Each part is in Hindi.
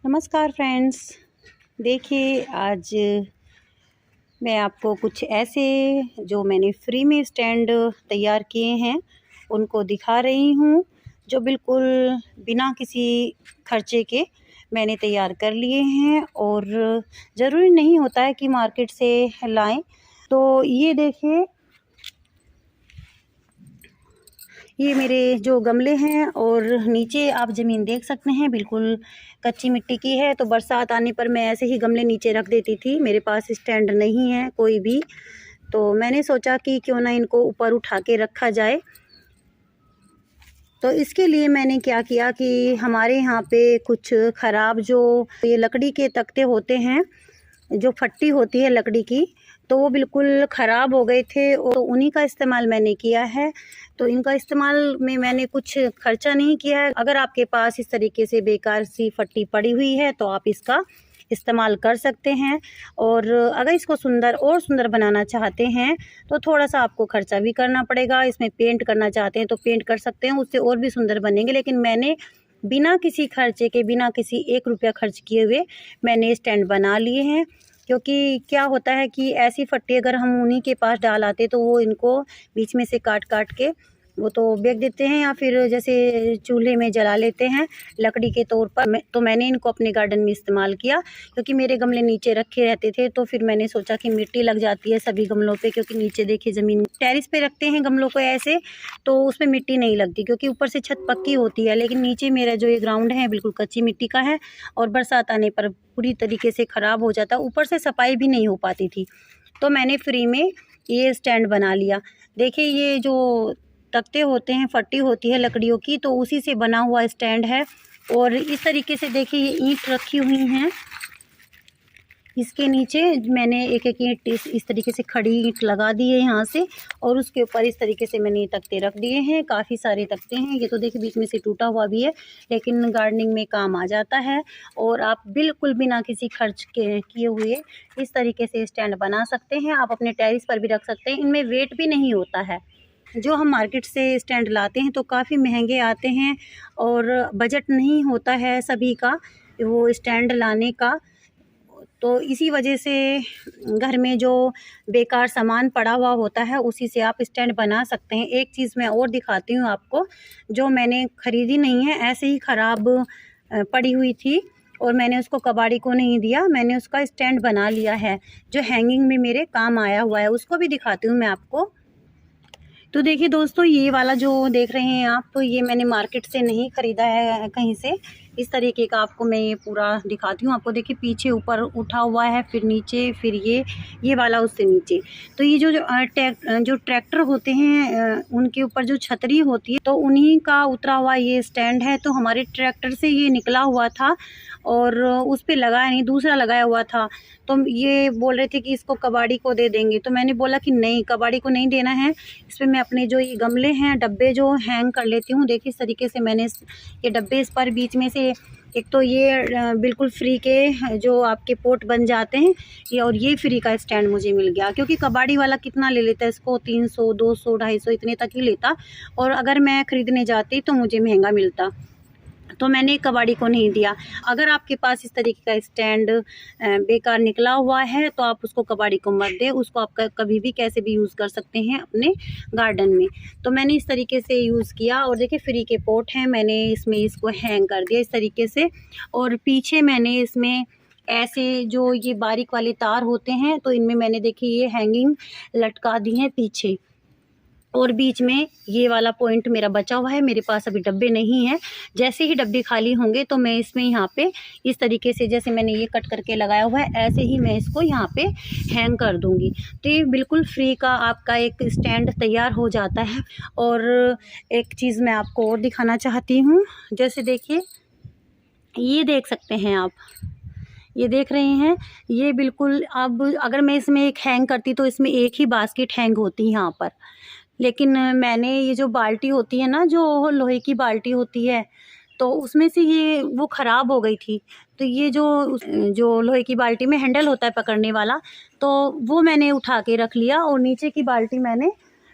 नमस्कार फ्रेंड्स। देखिए आज मैं आपको कुछ ऐसे जो मैंने फ्री में स्टैंड तैयार किए हैं उनको दिखा रही हूँ, जो बिल्कुल बिना किसी खर्चे के मैंने तैयार कर लिए हैं और ज़रूरी नहीं होता है कि मार्केट से लाएं। तो ये देखिए, ये मेरे जो गमले हैं और नीचे आप ज़मीन देख सकते हैं, बिल्कुल कच्ची मिट्टी की है। तो बरसात आने पर मैं ऐसे ही गमले नीचे रख देती थी, मेरे पास स्टैंड नहीं है कोई भी। तो मैंने सोचा कि क्यों ना इनको ऊपर उठा के रखा जाए। तो इसके लिए मैंने क्या किया कि हमारे यहाँ पे कुछ ख़राब जो ये लकड़ी के तख्ते होते हैं, जो फट्टी होती है लकड़ी की, तो वो बिल्कुल ख़राब हो गए थे और उन्हीं का इस्तेमाल मैंने किया है। तो इनका इस्तेमाल में मैंने कुछ खर्चा नहीं किया है। अगर आपके पास इस तरीके से बेकार सी फट्टी पड़ी हुई है तो आप इसका इस्तेमाल कर सकते हैं। और अगर इसको और सुंदर बनाना चाहते हैं तो थोड़ा सा आपको खर्चा भी करना पड़ेगा। इसमें पेंट करना चाहते हैं तो पेंट कर सकते हैं, उससे और भी सुंदर बनेंगे। लेकिन मैंने बिना किसी खर्चे के, बिना किसी 1 रुपया खर्च किए हुए मैंने स्टैंड बना लिए हैं। क्योंकि क्या होता है कि ऐसी फट्टी अगर हम उन्हीं के पास डाल आते तो वो इनको बीच में से काट काट के वो तो बेच देते हैं, या फिर जैसे चूल्हे में जला लेते हैं लकड़ी के तौर पर। तो मैंने इनको अपने गार्डन में इस्तेमाल किया, क्योंकि मेरे गमले नीचे रखे रहते थे। तो फिर मैंने सोचा कि मिट्टी लग जाती है सभी गमलों पे, क्योंकि नीचे देखिए ज़मीन, टेरिस पे रखते हैं गमलों को ऐसे, तो उसमें मिट्टी नहीं लगती क्योंकि ऊपर से छत पक्की होती है। लेकिन नीचे मेरा जो ये ग्राउंड है बिल्कुल कच्ची मिट्टी का है और बरसात आने पर पूरी तरीके से ख़राब हो जाता, ऊपर से सफाई भी नहीं हो पाती थी। तो मैंने फ्री में ये स्टैंड बना लिया। देखिए, ये जो तख्ते होते हैं, फट्टी होती है लकड़ियों की, तो उसी से बना हुआ स्टैंड है। और इस तरीके से देखिए ये ईंट रखी हुई हैं, इसके नीचे मैंने एक एक ईंट इस तरीके से खड़ी ईंट लगा दी है यहाँ से, और उसके ऊपर इस तरीके से मैंने ये तख्ते रख दिए हैं। काफ़ी सारे तख्ते हैं, ये तो देखिए बीच में से टूटा हुआ भी है, लेकिन गार्डनिंग में काम आ जाता है। और आप बिल्कुल बिना किसी खर्च के किए हुए इस तरीके से स्टैंड बना सकते हैं। आप अपने टेरिस पर भी रख सकते हैं, इनमें वेट भी नहीं होता है। जो हम मार्केट से स्टैंड लाते हैं तो काफ़ी महंगे आते हैं और बजट नहीं होता है सभी का वो स्टैंड लाने का। तो इसी वजह से घर में जो बेकार सामान पड़ा हुआ होता है उसी से आप स्टैंड बना सकते हैं। एक चीज़ मैं और दिखाती हूँ आपको, जो मैंने ख़रीदी नहीं है, ऐसे ही ख़राब पड़ी हुई थी और मैंने उसको कबाड़ी को नहीं दिया, मैंने उसका स्टैंड बना लिया है जो हैंगिंग में मेरे काम आया हुआ है। उसको भी दिखाती हूँ मैं आपको। तो देखिए दोस्तों, ये वाला जो देख रहे हैं आप, तो ये मैंने मार्केट से नहीं ख़रीदा है कहीं से। इस तरीके का आपको मैं ये पूरा दिखाती हूँ। आपको देखिए पीछे ऊपर उठा हुआ है, फिर नीचे, फिर ये वाला उससे नीचे। तो ये जो ट्रैक्टर होते हैं उनके ऊपर जो छतरी होती है, तो उन्हीं का उतरा हुआ ये स्टैंड है। तो हमारे ट्रैक्टर से ये निकला हुआ था और उस पे लगाया नहीं, दूसरा लगाया हुआ था। तो ये बोल रहे थे कि इसको कबाड़ी को दे देंगे, तो मैंने बोला कि नहीं, कबाड़ी को नहीं देना है। इस पर मैं अपने जो ये गमले हैं, डब्बे जो हैंग कर लेती हूँ। देखिए इस तरीके से मैंने ये डब्बे, इस पर बीच में से एक तो ये बिल्कुल फ्री के जो आपके पोट बन जाते हैं ये, और ये फ्री का स्टैंड मुझे मिल गया। क्योंकि कबाड़ी वाला कितना ले लेता है इसको, 300, 200, 250 इतने तक ही लेता, और अगर मैं ख़रीदने जाती तो मुझे महंगा मिलता। तो मैंने कबाड़ी को नहीं दिया। अगर आपके पास इस तरीके का स्टैंड बेकार निकला हुआ है तो आप उसको कबाड़ी को मत दें, उसको आप कभी भी कैसे भी यूज़ कर सकते हैं अपने गार्डन में। तो मैंने इस तरीके से यूज़ किया और देखिए फ्री के पोट हैं, मैंने इसमें इसको हैंग कर दिया इस तरीके से। और पीछे मैंने इसमें ऐसे जो ये बारीक वाले तार होते हैं, तो इनमें मैंने देखिए ये हैंगिंग लटका दी है पीछे। और बीच में ये वाला पॉइंट मेरा बचा हुआ है, मेरे पास अभी डब्बे नहीं हैं। जैसे ही डब्बे खाली होंगे तो मैं इसमें यहाँ पे इस तरीके से, जैसे मैंने ये कट करके लगाया हुआ है, ऐसे ही मैं इसको यहाँ पे हैंग कर दूँगी। तो ये बिल्कुल फ्री का आपका एक स्टैंड तैयार हो जाता है। और एक चीज़ मैं आपको और दिखाना चाहती हूँ, जैसे देखिए ये देख सकते हैं आप, ये देख रहे हैं, ये बिल्कुल, अब अगर मैं इसमें एक हैंग करती तो इसमें एक ही बास्केट हैंग होती यहाँ पर। लेकिन मैंने ये जो बाल्टी होती है ना, जो लोहे की बाल्टी होती है, तो उसमें से ये वो ख़राब हो गई थी। तो ये जो लोहे की बाल्टी में हैंडल होता है पकड़ने वाला, तो वो मैंने उठा के रख लिया और नीचे की बाल्टी मैंने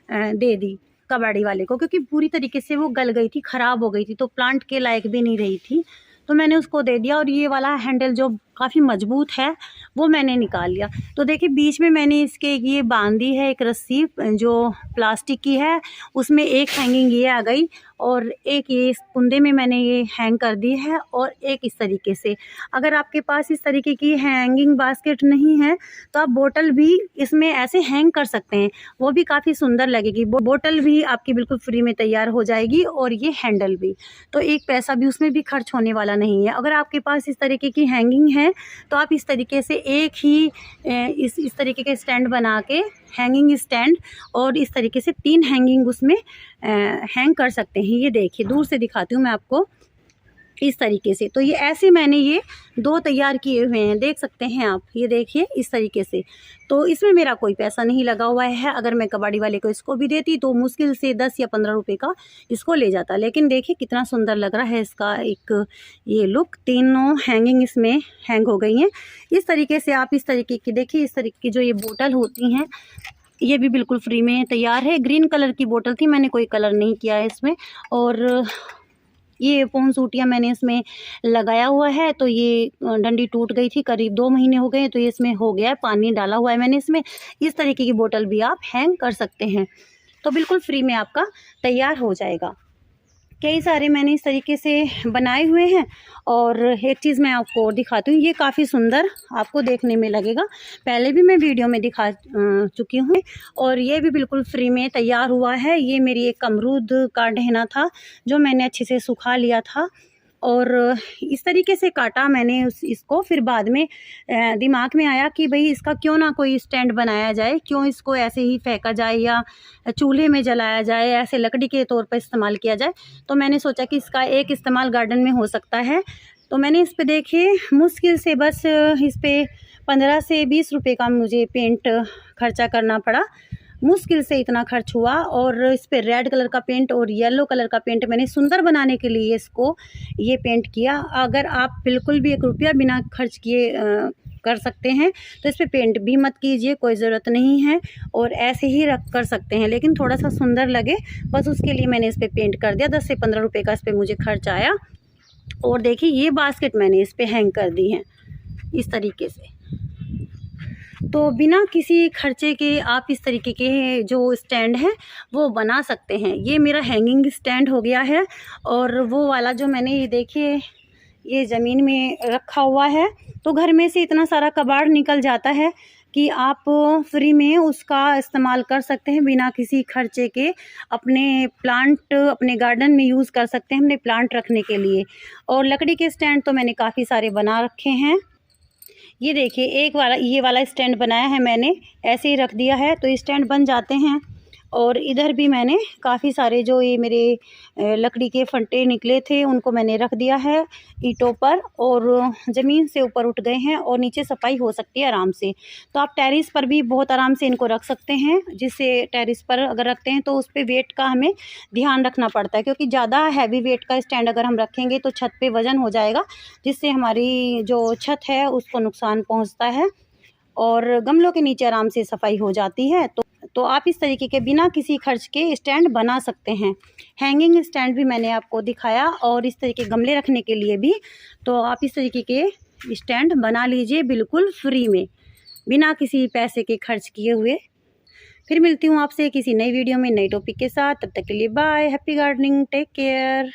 दे दी कबाड़ी वाले को, क्योंकि पूरी तरीके से वो गल गई थी, ख़राब हो गई थी, तो प्लांट के लायक भी नहीं रही थी। तो मैंने उसको दे दिया और ये वाला हैंडल जो काफ़ी मजबूत है वो मैंने निकाल लिया। तो देखिए बीच में मैंने इसके ये बांधी है एक रस्सी जो प्लास्टिक की है, उसमें एक हैंगिंग ये आ गई और एक ये इस कुंदे में मैंने ये हैंग कर दी है और एक इस तरीके से। अगर आपके पास इस तरीके की हैंगिंग बास्केट नहीं है तो आप बोतल भी इसमें ऐसे हैंग कर सकते हैं, वो भी काफ़ी सुंदर लगेगी। बोतल भी आपकी बिल्कुल फ्री में तैयार हो जाएगी और ये हैंडल भी, तो एक पैसा भी उसमें भी खर्च होने वाला नहीं है। अगर आपके पास इस तरीके की हैंगिंग है तो आप इस तरीके से एक ही इस तरीके के स्टैंड बना के, हैंगिंग स्टैंड, और इस तरीके से 3 हैंगिंग उसमें हैंग कर सकते हैं। ये देखिए दूर से दिखाती हूँ मैं आपको इस तरीके से। तो ये ऐसे मैंने ये 2 तैयार किए हुए हैं, देख सकते हैं आप, ये देखिए इस तरीके से। तो इसमें मेरा कोई पैसा नहीं लगा हुआ है। अगर मैं कबाड़ी वाले को इसको भी देती तो मुश्किल से 10 या 15 रुपए का इसको ले जाता। लेकिन देखिए कितना सुंदर लग रहा है इसका एक ये लुक। तीनों हैंगिंग इसमें हैंग हो गई हैं। इस तरीके से आप इस तरीके की देखिए, इस तरीके की जो ये बोतल होती हैं ये भी बिल्कुल फ्री में तैयार है। ग्रीन कलर की बोतल थी, मैंने कोई कलर नहीं किया है इसमें। और ये पॉन्सूटियाँ मैंने इसमें लगाया हुआ है, तो ये डंडी टूट गई थी, करीब 2 महीने हो गए, तो ये इसमें हो गया है, पानी डाला हुआ है मैंने इसमें। इस तरीके की बोतल भी आप हैंग कर सकते हैं, तो बिल्कुल फ्री में आपका तैयार हो जाएगा। कई सारे मैंने इस तरीके से बनाए हुए हैं। और एक चीज़ मैं आपको दिखाती हूँ, ये काफ़ी सुंदर आपको देखने में लगेगा, पहले भी मैं वीडियो में दिखा चुकी हूँ। और ये भी बिल्कुल फ्री में तैयार हुआ है। ये मेरी एक अमरूद का टहना था जो मैंने अच्छे से सुखा लिया था और इस तरीके से काटा मैंने इसको। फिर बाद में दिमाग में आया कि भाई इसका क्यों ना कोई स्टैंड बनाया जाए, क्यों इसको ऐसे ही फेंका जाए या चूल्हे में जलाया जाए, ऐसे लकड़ी के तौर पर इस्तेमाल किया जाए। तो मैंने सोचा कि इसका एक इस्तेमाल गार्डन में हो सकता है। तो मैंने इस पे देखिए मुश्किल से बस इस पे 15 से 20 रुपए का मुझे पेंट खर्चा करना पड़ा, मुश्किल से इतना खर्च हुआ। और इस पे रेड कलर का पेंट और येलो कलर का पेंट मैंने सुंदर बनाने के लिए इसको ये पेंट किया। अगर आप बिल्कुल भी 1 रुपया बिना खर्च किए कर सकते हैं तो इस पे पेंट भी मत कीजिए, कोई ज़रूरत नहीं है, और ऐसे ही रख कर सकते हैं। लेकिन थोड़ा सा सुंदर लगे बस उसके लिए मैंने इस पे पेंट कर दिया। 10 से 15 रुपये का इस पे मुझे खर्च आया। और देखिए ये बास्केट मैंने इस पे हैंग कर दी है इस तरीके से। तो बिना किसी खर्चे के आप इस तरीके के जो स्टैंड हैं वो बना सकते हैं। ये मेरा हैंगिंग स्टैंड हो गया है। और वो वाला जो मैंने ये देखिए ये ज़मीन में रखा हुआ है, तो घर में से इतना सारा कबाड़ निकल जाता है कि आप फ्री में उसका इस्तेमाल कर सकते हैं बिना किसी खर्चे के। अपने प्लांट अपने गार्डन में यूज़ कर सकते हैं अपने प्लांट रखने के लिए। और लकड़ी के स्टैंड तो मैंने काफ़ी सारे बना रखे हैं। ये देखिए एक वाला ये वाला स्टैंड बनाया है मैंने, ऐसे ही रख दिया है तो स्टैंड बन जाते हैं। और इधर भी मैंने काफ़ी सारे जो ये मेरे लकड़ी के फंटे निकले थे उनको मैंने रख दिया है ईंटों पर, और ज़मीन से ऊपर उठ गए हैं और नीचे सफाई हो सकती है आराम से। तो आप टेरेस पर भी बहुत आराम से इनको रख सकते हैं, जिससे टेरेस पर अगर रखते हैं तो उस पर वेट का हमें ध्यान रखना पड़ता है, क्योंकि ज़्यादा हैवी वेट का स्टैंड अगर हम रखेंगे तो छत पे वज़न हो जाएगा, जिससे हमारी जो छत है उसको नुकसान पहुँचता है। और गमलों के नीचे आराम से सफाई हो जाती है। तो आप इस तरीके के बिना किसी खर्च के स्टैंड बना सकते हैं। हैंगिंग स्टैंड भी मैंने आपको दिखाया और इस तरीके गमले रखने के लिए भी। तो आप इस तरीके के स्टैंड बना लीजिए बिल्कुल फ्री में, बिना किसी पैसे के खर्च किए हुए। फिर मिलती हूँ आपसे किसी नई वीडियो में नई टॉपिक के साथ। तब तक के लिए bye, happy gardening, take care.